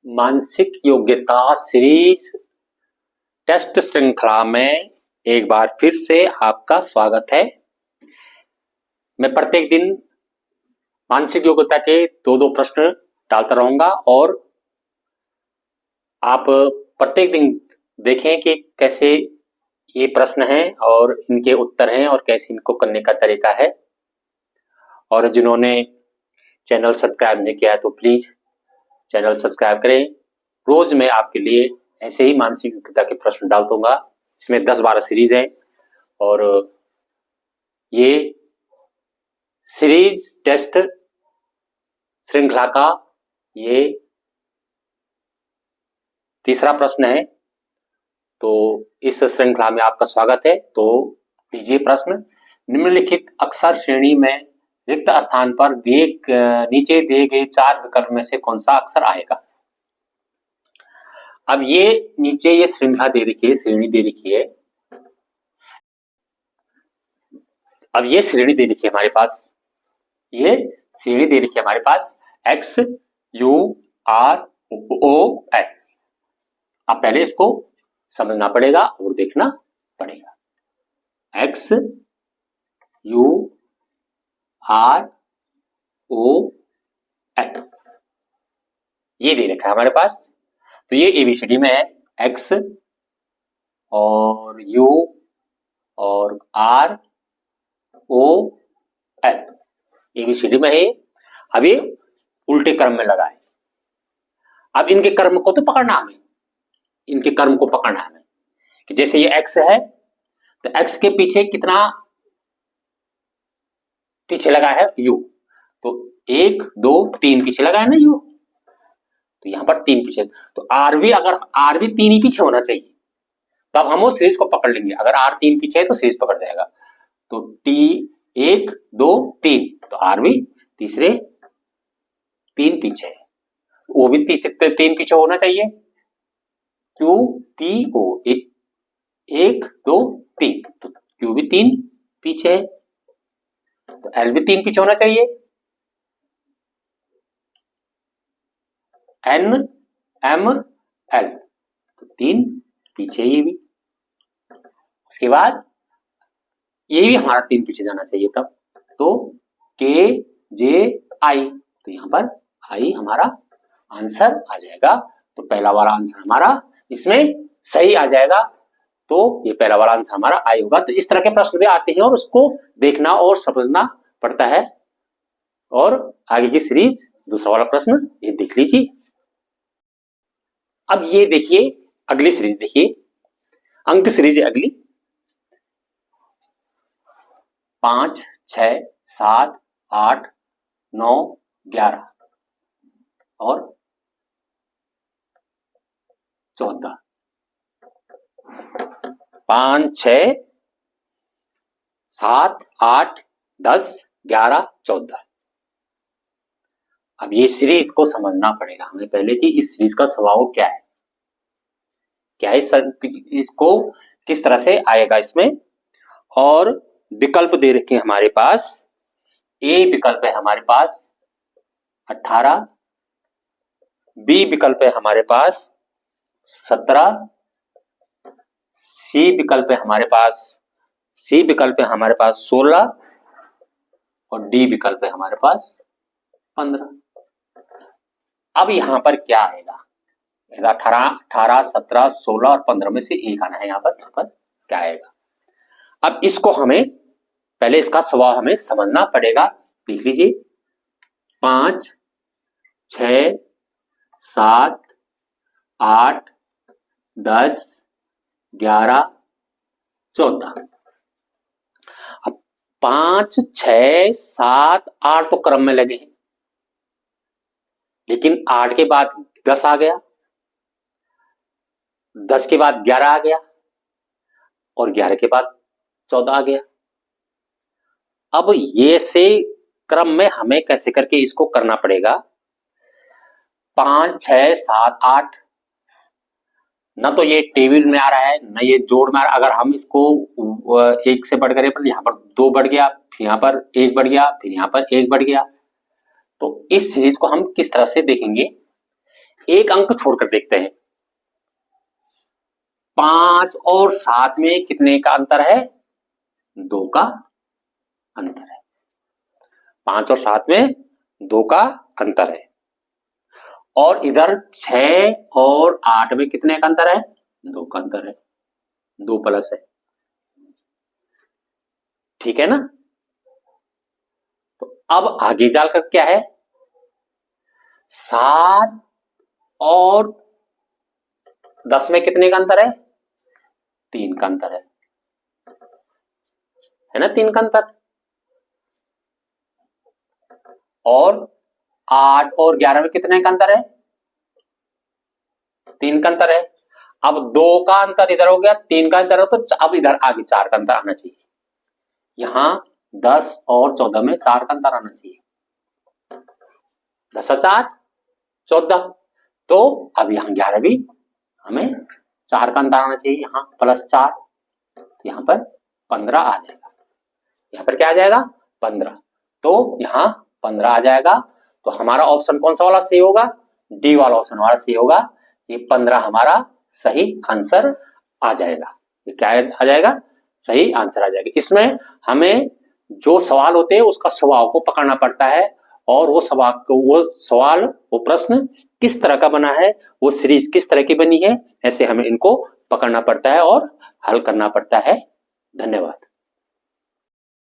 मानसिक योग्यता series test श्रृंखला में एक बार फिर से आपका स्वागत है। मैं प्रत्येक दिन मानसिक योग्यता के दो प्रश्न डालता रहूंगा और आप प्रत्येक दिन देखें कि कैसे ये प्रश्न हैं और इनके उत्तर हैं और कैसे इनको करने का तरीका है। और जिन्होंने चैनल सब्सक्राइब नहीं किया है तो प्लीज चैनल सब्सक्राइब करें। रोज मैं आपके लिए ऐसे ही मानसिक योग्यता के प्रश्न डाल दूंगा। इसमें 10-12 सीरीज है और ये सीरीज टेस्ट श्रृंखला का ये तीसरा प्रश्न है। तो इस श्रृंखला में आपका स्वागत है। तो लीजिए प्रश्न। निम्नलिखित अक्षर श्रेणी में रिक्त स्थान पर नीचे दिए गए 4 विकल्प में से कौन सा अक्षर आएगा। अब ये नीचे ये श्रृंखला दे रखी है, श्रेणी दे रखी है। अब ये श्रेणी दे रखी है हमारे पास, ये श्रेणी दे रखी है हमारे पास X U R O N। अब पहले इसको समझना पड़ेगा और देखना पड़ेगा। X U R O N ये दे रखा है हमारे पास। तो ये ABCD में है X और U और R O N ABCD में है। अब ये उल्टे क्रम में लगा है। अब इनके क्रम को तो पकड़ना हमें, इनके क्रम को पकड़ना हमें कि जैसे ये X है तो X के पीछे कितना पीछे लगा है U, तो 1 2 3 पीछे लगा है ना U, तो यहां पर 3 पीछे। तो R भी, अगर R भी 3 ही पीछे होना चाहिए तब हम उस सीरीज को पकड़ लेंगे। अगर R 3 पीछे है तो सीरीज पकड़ जाएगा। तो T 1 2 3 तो R भी तीसरे 3 पीछे है, वो भी तीसरे 3 पीछे होना चाहिए। Q T O 1 2 3 तो Q भी 3 पीछे है, तो L भी 3 पीछे होना चाहिए। N M L तो 3 पीछे, ये भी। उसके बाद ये भी हमारा 3 पीछे जाना चाहिए तब। तो K J I तो यहां पर I हमारा आंसर आ जाएगा। तो पहला वाला आंसर हमारा इसमें सही आ जाएगा। तो ये पहला वाला आंसर हमारा आई होगा। तो इस तरह के प्रश्न भी आते हैं और उसको देखना और समझना पड़ता है। और आगे की सीरीज दूसरा वाला प्रश्न ये देख लीजिए। अब ये देखिए अगली सीरीज, देखिए अंक सीरीज है अगली। 5 6 7 8 9 11 और 14। 5 6 7 8 10 11 14। अब ये सीरीज को समझना पड़ेगा हमें पहले कि इस सीरीज का स्वभाव क्या है, क्या इसको किस तरह से आएगा इसमें। और विकल्प दे रखे हैं हमारे पास। ए विकल्प है हमारे पास 18, बी विकल्प है हमारे पास 17, सी विकल्प है हमारे पास 16 और डी विकल्प है हमारे पास 15। अब यहां पर क्या आएगा, 18 17 16 और 15 में से एक आना है। यहां पर क्या आएगा। अब इसको हमें पहले इसका स्वभाव हमें समझना पड़ेगा। देख लीजिए 5 6 7 8 10 11 14। अब 5 6 7 8 तो क्रम में लगे हैं, लेकिन 8 के बाद 10 आ गया, 10 के बाद 11 आ गया और 11 के बाद 14 आ गया। अब ये से क्रम में हमें कैसे करके इसको करना पड़ेगा। 5 6 7 8 ना तो ये टेबल में आ रहा है ना ये जोड़ में आ रहा है। अगर हम इसको 1 से बढ़ कर यहाँ पर 2 बढ़ गया, फिर यहाँ पर 1 बढ़ गया, फिर यहाँ पर 1 बढ़ गया। तो इस सीरीज को हम किस तरह से देखेंगे। एक अंक छोड़कर देखते हैं। 5 और 7 में कितने का अंतर है? 2 का अंतर है। 5 और 7 में 2 का अंतर है। और इधर 6 और 8 में कितने का अंतर है? 2 का अंतर है। 2 प्लस है, ठीक है ना। तो अब आगे जाकर क्या है? 7 और 10 में कितने का अंतर है? 3 का अंतर है ना, 3 का अंतर। और 8 और 11 में कितने का अंतर है? 3 का अंतर है। अब 2 का अंतर इधर हो गया, 3 का अंतर हो, तो अब इधर आगे 4 का अंतर आना चाहिए। यहां 10 और 14 में 4 का अंतर आना चाहिए। 10 और 4 14, तो अब यहां 11 भी हमें 4 का अंतर आना चाहिए, यहां +4, तो यहां पर 15 आ जाएगा। यहां पर क्या आ जाएगा? 15। तो यहां 15 आ जाएगा। तो हमारा ऑप्शन कौन सा वाला सही होगा? डी वाला ऑप्शन हमारा सही होगा। ये 15 हमारा सही आंसर आ जाएगा। ये क्या आ जाएगा? सही आंसर आ जाएगा। इसमें हमें जो सवाल होते हैं उसका स्वभाव को पकड़ना पड़ता है, और वो सवाल वो प्रश्न किस तरह का बना है, वो सीरीज किस तरह की बनी है, ऐसे हमें इनको पकड़ना पड़ता है और हल करना पड़ता है। धन्यवाद।